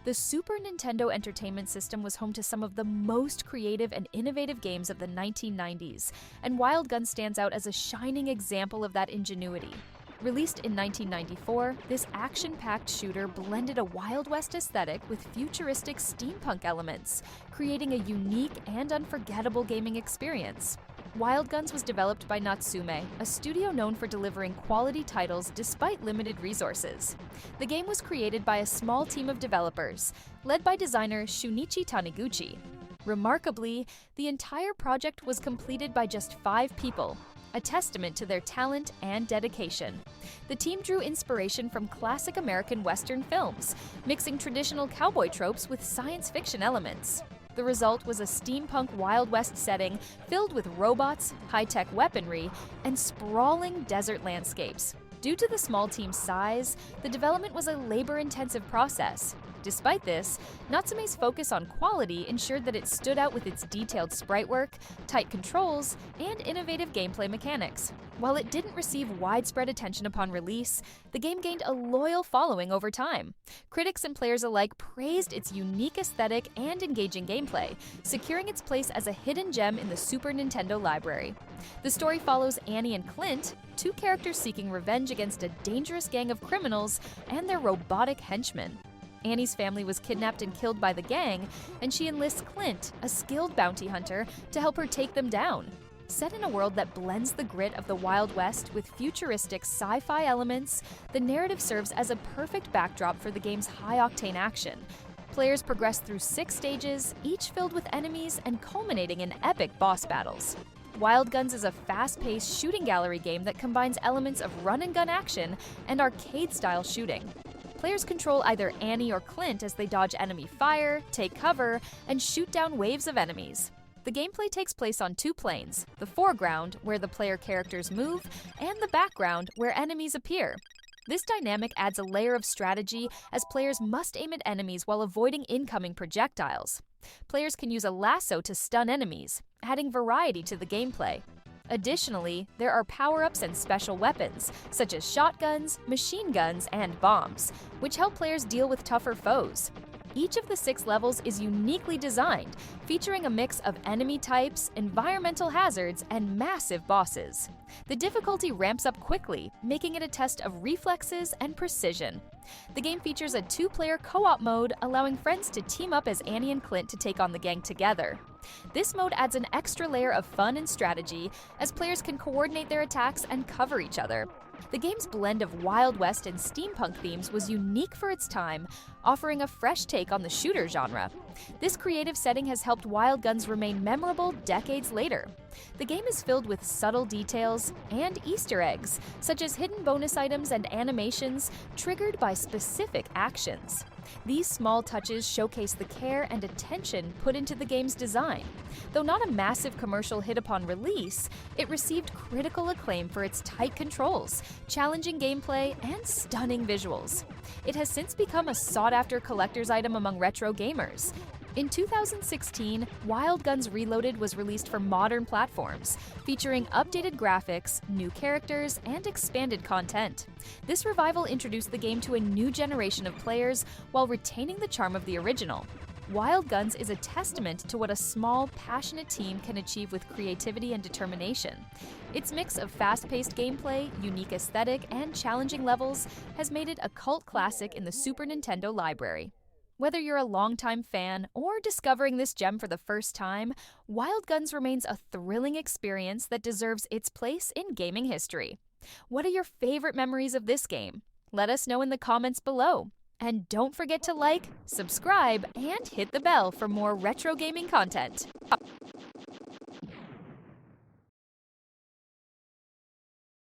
The Super Nintendo Entertainment System was home to some of the most creative and innovative games of the 1990s, and Wild Guns stands out as a shining example of that ingenuity. Released in 1994, this action-packed shooter blended a Wild West aesthetic with futuristic steampunk elements, creating a unique and unforgettable gaming experience. Wild Guns was developed by Natsume, a studio known for delivering quality titles despite limited resources. The game was created by a small team of developers, led by designer Shunichi Taniguchi. Remarkably, the entire project was completed by just 5 people, a testament to their talent and dedication. The team drew inspiration from classic American Western films, mixing traditional cowboy tropes with science fiction elements. The result was a steampunk Wild West setting filled with robots, high-tech weaponry, and sprawling desert landscapes. Due to the small team's size, the development was a labor-intensive process. Despite this, Natsume's focus on quality ensured that it stood out with its detailed sprite work, tight controls, and innovative gameplay mechanics. While it didn't receive widespread attention upon release, the game gained a loyal following over time. Critics and players alike praised its unique aesthetic and engaging gameplay, securing its place as a hidden gem in the Super Nintendo library. The story follows Annie and Clint, 2 characters seeking revenge against a dangerous gang of criminals and their robotic henchmen. Annie's family was kidnapped and killed by the gang, and she enlists Clint, a skilled bounty hunter, to help her take them down. Set in a world that blends the grit of the Wild West with futuristic sci-fi elements, the narrative serves as a perfect backdrop for the game's high-octane action. Players progress through 6 stages, each filled with enemies and culminating in epic boss battles. Wild Guns is a fast-paced shooting gallery game that combines elements of run-and-gun action and arcade-style shooting. Players control either Annie or Clint as they dodge enemy fire, take cover, and shoot down waves of enemies. The gameplay takes place on 2 planes, the foreground, where the player characters move, and the background, where enemies appear. This dynamic adds a layer of strategy, as players must aim at enemies while avoiding incoming projectiles. Players can use a lasso to stun enemies, adding variety to the gameplay. Additionally, there are power-ups and special weapons, such as shotguns, machine guns, and bombs, which help players deal with tougher foes. Each of the 6 levels is uniquely designed, featuring a mix of enemy types, environmental hazards, and massive bosses. The difficulty ramps up quickly, making it a test of reflexes and precision. The game features a 2-player co-op mode, allowing friends to team up as Annie and Clint to take on the gang together. This mode adds an extra layer of fun and strategy, as players can coordinate their attacks and cover each other. The game's blend of Wild West and steampunk themes was unique for its time, offering a fresh take on the shooter genre. This creative setting has helped Wild Guns remain memorable decades later. The game is filled with subtle details and Easter eggs, such as hidden bonus items and animations triggered by specific actions. These small touches showcase the care and attention put into the game's design. Though not a massive commercial hit upon release, it received critical acclaim for its tight controls, challenging gameplay, and stunning visuals. It has since become a sought-after collector's item among retro gamers. In 2016, Wild Guns Reloaded was released for modern platforms, featuring updated graphics, new characters, and expanded content. This revival introduced the game to a new generation of players while retaining the charm of the original. Wild Guns is a testament to what a small, passionate team can achieve with creativity and determination. Its mix of fast-paced gameplay, unique aesthetic, and challenging levels has made it a cult classic in the Super Nintendo library. Whether you're a longtime fan or discovering this gem for the first time, Wild Guns remains a thrilling experience that deserves its place in gaming history. What are your favorite memories of this game? Let us know in the comments below. And don't forget to like, subscribe, and hit the bell for more retro gaming content.